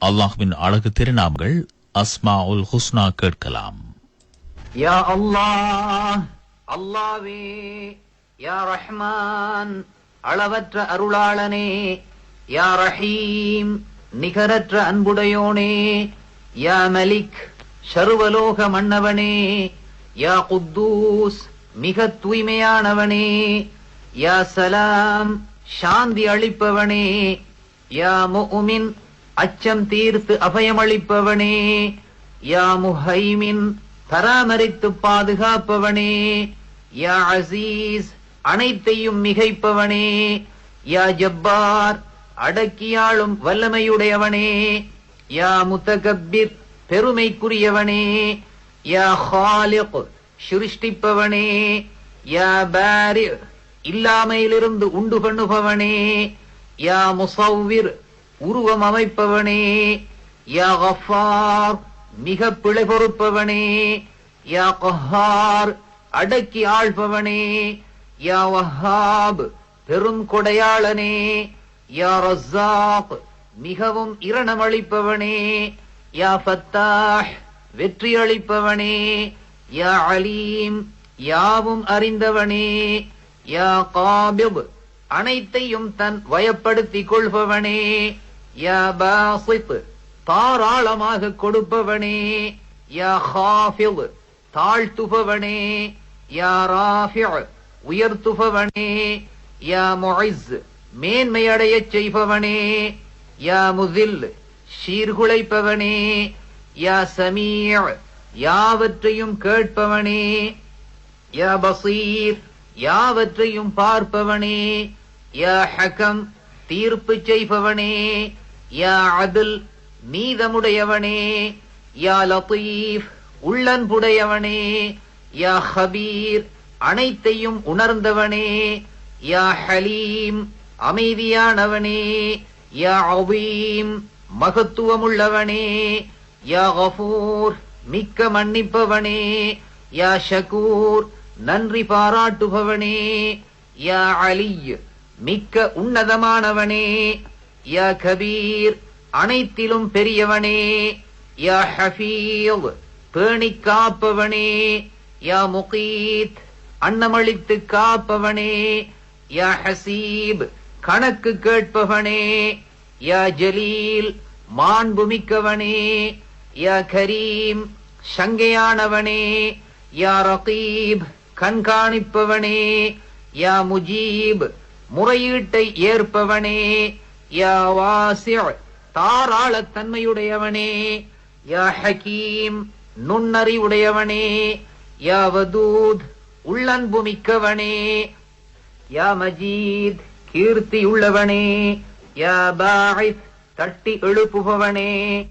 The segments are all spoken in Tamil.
அல்லாஹ்வின் அழகு திருநாமங்கள் அஸ்மாஉல் ஹுஸ்னா கேட்கலாம். யா அல்லாஹ், அல்லாவே. யா ரஹ்மான், அளவற்ற அருளாளனே. யா ரஹீம், நிகரற்ற அன்புடையோனே. யா மலிக், சர்வலோக மன்னவனே. யா குத்தூஸ், மிக தூய்மையானவனே. யா சலாம், சாந்தி அளிப்பவனே. யா முஃமின், அச்சம் தீர்த்து அபயமளிப்பவனே. யா முஹைமின், பராமரித்து பாதுகாப்பவனே. யா அசீஸ், அனைத்தையும் மிகைப்பவனே. யா ஜப்பார், அடக்கியாளும் வல்லமையுடையவனே. யா முத்தகப்பிர், பெருமைக்குரியவனே. யா ஹாலிக், சிருஷ்டிப்பவனே. யா பாரி, இல்லாமையிலிருந்து உண்டு பண்ணுபவனே. யா முஸவ்விர், உருவம் அமைப்பவனே. யா கஃபார், மிக பிழை பொறுப்பவனே. யா கஹார், அடக்கி ஆள்பவனே. யா வஹாப், பெரும் கொடையாளனே. யா ரஸாக், மிகவும் இரணமளிப்பவனே. யா ஃபத்தாஹ், வெற்றி அளிப்பவனே. யா அலீம், யாவும் அறிந்தவனே. யா காபிப், அனைத்தையும் தன் வயப்படுத்திக் கொள்பவனே. யா பாசித், தாராளமாக கொடுப்பவனே. யா ஹாஃபித், தாழ்த்துபவனே. யா ராஃபி', உயர்த்துபவனே. யா முஇஸ், மேன்மையடையச் செய்பவனே. யா முஸில், சீர்குலைப்பவனே. யா சமீ', யாவற்றையும் கேட்பவனே. யா பசீர், யாவற்றையும் பார்ப்பவனே. யா ஹகம், தீர்ப்பு செய்பவனே. யா அத்ல், நீதமுடையவனே. யா லதீஃப், உள்ளன்புடையவனே. யா ஹபீர், அனைத்தையும் உணர்ந்தவனே. யா ஹலீம், அமைதியானவனே. யா அவீம், மகத்துவமுள்ளவனே. யா கஃபூர், மிக்க மன்னிப்பவனே. யா ஷகூர், நன்றி பாராட்டுபவனே. யா அலி, மிக்க உன்னதமானவனே. யா கபீர், அனைத்திலும் பெரியவனே. யா ஹஃபீஸ், பேணிக் காப்பவனே. யா முகீத், அன்னமளித்து காப்பவனே. யா ஹசீப், கணக்கு கேட்பவனே. யா ஜலீல், மாண்புமிக்கவனே. யா கரீம், சங்கையானவனே. யா ரகீப், கண்காணிப்பவனே. யா முஜீப், முறையீட்டை ஏற்பவனே. யா வாசி', தாராளத்தன்மையுடையவனே. யா ஹகீம், நுண்ணறிவுடையவனே. யா வதூத், உள்ளன்பு மிக்கவனே. யா மஜீத், கீர்த்தியுள்ளவனே. யா பாஇத், தட்டி எழுப்புபவனே.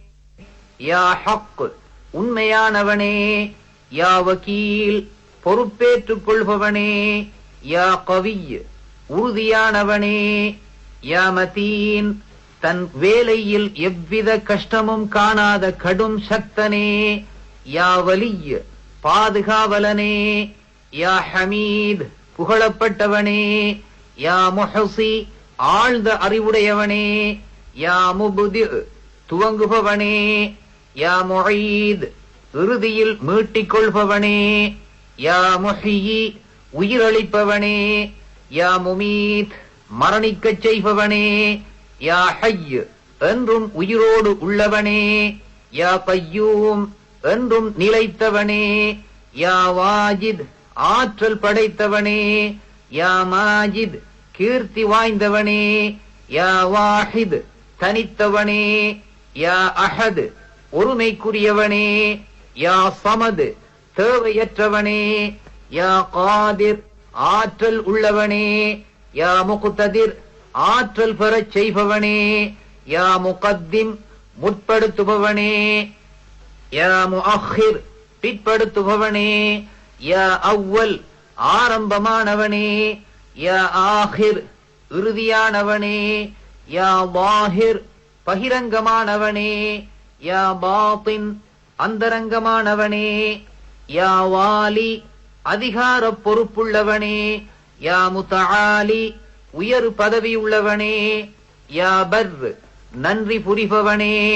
யா ஹக், உண்மையானவனே. யா வக்கீல், பொறுப்பேற்றுக் கொள்பவனே. யா கவி, உறுதியானவனே. யா மதீன், தன் வேலையில் எவ்வித கஷ்டமும் காணாத கடும் சக்தனே. யா வலி, பாதுகாவலனே. யா ஹமீத், புகழப்பட்டவனே. யா முஹசி, ஆழ்ந்த அறிவுடையவனே. யா முப்தி', துவங்குபவனே. யா முஈத், இறுதியில் மீட்டிக் கொள்பவனே. யா முஹ்யி, உயிரளிப்பவனே. யா முமீத், மரணிக்கச் செய்பவனே. யா ஹய்ய், என்றும் உயிரோடு உள்ளவனே. யா கய்யூம், என்றும் நிலைத்தவனே. யா வாஜித், ஆற்றல் படைத்தவனே. யா மாஜித், கீர்த்தி வாய்ந்தவனே. யா வாஹித், தனித்தவனே. யா அஹத், ஒருமைக்குரியவனே. யா சமத், தேவையற்றவனே. யா காதிர், ஆற்றல் உள்ளவனே. யா முக்ததிர், ஆற்றல் பெறச் செய்பவனே. யா முகத்திம், முற்படுத்துபவனே. யா முஅக்கிர், பிற்படுத்துபவனே. யா அவ்வல், ஆரம்பமானவனே. யா ஆஹிர், இறுதியானவனே. யா வாஹிர், பகிரங்கமானவனே. யா பாத்தின், அந்தரங்கமானவனே. யா வாலி, அதிகார பொறுப்புள்ளவனே. யா முத்தஆலி, உயர் பதவி உள்ளவனே. யா பர், நன்றி புரிபவனே.